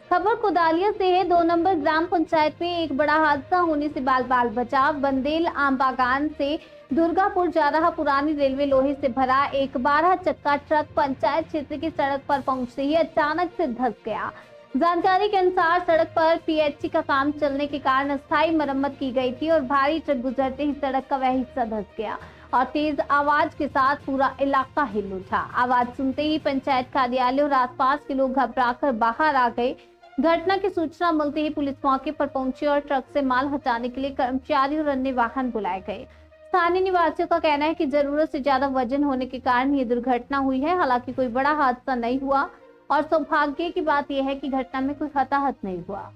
खबर कोदालिया से है। 2 नंबर ग्राम पंचायत में एक बड़ा हादसा होने से बाल बाल बचाव। बंदेल आम बागान से दुर्गापुर जा रहा पुरानी रेलवे लोहे से भरा एक 12 चक्का ट्रक पंचायत क्षेत्र की सड़क पर पहुंचते ही अचानक से धंस गया। जानकारी के अनुसार सड़क पर पीएचई का काम चलने के कारण अस्थायी मरम्मत की गई थी और भारी ट्रक गुजरते ही सड़क का वह हिस्सा धंस गया और तेज आवाज के साथ पूरा इलाका हिल उठा। आवाज सुनते ही पंचायत कार्यालय और आसपास के लोग घबराकर बाहर आ गए। घटना की सूचना मिलते ही पुलिस मौके पर पहुंची और ट्रक से माल हटाने के लिए कर्मचारी और अन्य वाहन बुलाए गए। स्थानीय निवासियों का कहना है कि जरूरत से ज्यादा वजन होने के कारण ये दुर्घटना हुई है। हालांकि कोई बड़ा हादसा नहीं हुआ और सौभाग्य की बात यह है कि घटना में कोई हताहत नहीं हुआ।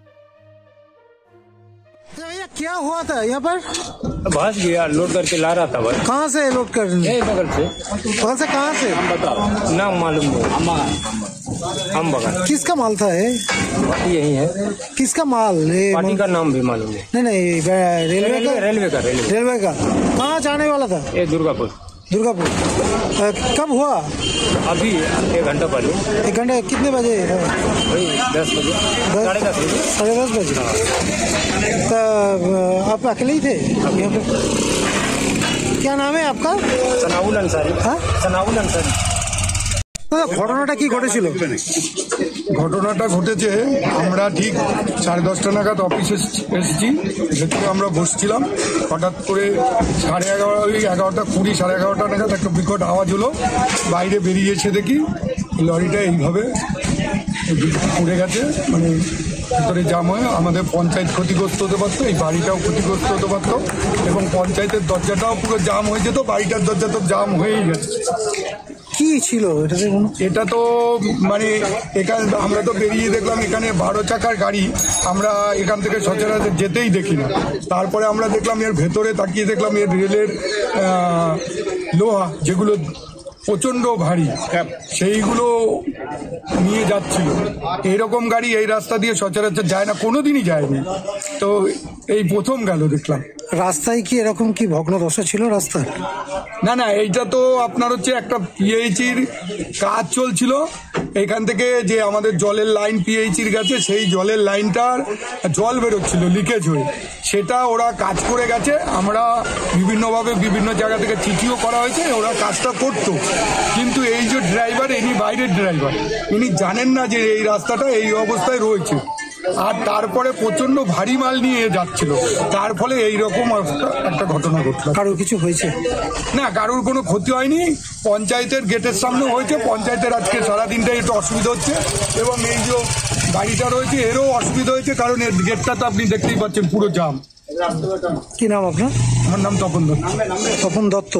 भैया क्या हुआ था यहाँ पर? बस गया, लोड करके ला रहा था बस। कहाँ से लोड कर रहे हैं? बगल से। बगल से कहाँ से? हम बताओ, नाम मालूम नहीं। हम बगल। किसका माल था ये? यही है। किसका माल? पार्टी का नाम भी मालूम नहीं। नहीं, रेलवे का। कहाँ जाने वाला था? ये दुर्गापुर। कब हुआ? अभी 1 घंटा पहले। 1 घंटे कितने बजे? वही 10 बजे, 10:30 बजे। 10:30 बजे। तो आप अकेले ही थे यहाँ पे? क्या नाम है आपका? सनाउल अंसारी। हाँ, सनाउल अंसारी। ঘটনাটা কি ঘটেছিল? ঘটনাটা ঘটেছে আমরা ঠিক 10:30 নাগাদ অফিসে এসেছি। ভেতরে আমরা বসছিলাম, হঠাৎ করে 11:20, 11:20 নাগাদ একটা বিকট আওয়াজ হলো। বাইরে বেরিয়ে এসে দেখি লরিটা এইভাবে পড়ে গেছে, মানে ভিতরে জাম হয়ে আমাদের পঞ্চায়েত ক্ষতিগ্রস্ত হতে পারতো, এই বাড়িটাও ক্ষতিগ্রস্ত হতে পারতো এবং পঞ্চায়েতের দরজাটাও পুরো জাম হয়ে যেত। বাড়িটার দরজা তো জাম হয়েই গেছে। কি ছিল এটা? তো মানে এখানে আমরা তো বেরিয়ে দেখলাম এখানে 12 চাকার গাড়ি, আমরা এখান থেকে সচরাচর যেতেই দেখি না। তারপরে আমরা দেখলাম এর ভেতরে তাকিয়ে দেখলাম এর রেলের লোহা যেগুলো প্রচন্ড ভারী, সেইগুলো নিয়ে যাচ্ছিল। এইরকম গাড়ি এই রাস্তা দিয়ে সচরাচর যায় না, কোনোদিনই যায়নি। তো এই প্রথম গেল দেখলাম। রাস্তায় কি এরকম কি ভগ্নদশা ছিল রাস্তা? না, এইটা তো আপনার হচ্ছে একটা পিএইচির কাজ চলছিল। এখান থেকে যে আমাদের জলের লাইন পিএইচির গেছে, সেই জলের লাইনটার জল বেরোচ্ছিল লিকেজ হয়ে, সেটা ওরা কাজ করে গেছে। আমরা বিভিন্নভাবে বিভিন্ন জায়গা থেকে চিঠিও করা হয়েছে, ওরা কাজটা করতো। কিন্তু এই যে ড্রাইভার, ইনি বাইরের ড্রাইভার, ইনি জানেন না যে এই রাস্তাটা এই অবস্থায় রয়েছে। আর তারপরে প্রচন্ড ভারী মাল নিয়ে যাচ্ছিল, তার ফলে এইরকম একটা ঘটনা ঘটলো। কারোর কিছু হয়েছে না, কারোর কোনো ক্ষতি হয়নি। পঞ্চায়েতের গেটের সামনে হয়েছে। পঞ্চায়েতের আজকে সারাদিনটাই একটু অসুবিধা হচ্ছে এবং এই যে গাড়িটা রয়েছে এরও অসুবিধা হয়েছে, কারণ এর গেটটা তো আপনি দেখতেই পাচ্ছেন পুরো জাম। কি নাম আপনার? আমার নাম তপন দত্ত।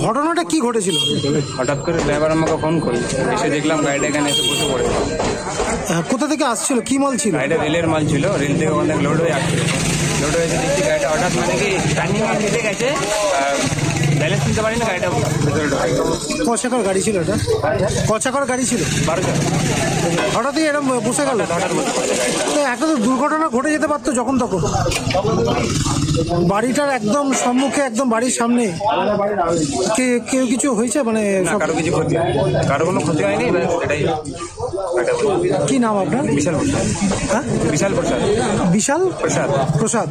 ঘটনাটা কি ঘটেছিল? হঠাৎ করে ড্রাইভার আমাকে ফোন করি, এসে দেখলাম গাড়িটা এখানে এসে বসে পড়ে। কোথা থেকে আসছিল? কি মাল ছিল? গাড়িটা রেলের মাল ছিল, রেল থেকে ওখান থেকে লোড হয়ে আসছিল। লোড হয়েছে দেখছি গাড়িটা হঠাৎ মানে কি টার্নিং কেটে গেছে, ব্যালেন্স নিতে পারি না, গাড়িটা ভেতরে ঢোকে। ক চাকার গাড়ি ছিল এটা? ক চাকার গাড়ি ছিল? 12 চাকা। হঠাৎই এরকম বসে গেল? একটা তো দুর্ঘটনা ঘটে যেতে পারতো যখন তখন। বাড়িটার একদম সম্মুখে, একদম বাড়ির সামনে। কেউ কিছু হয়েছে? মানে কারো কিছু ক্ষতি হয়নি, কারো কোনো ক্ষতি হয়নি। এটাই। কি নাম আপনার? বিশাল প্রসাদ। হ্যাঁ, বিশাল প্রসাদ। বিশাল প্রসাদ।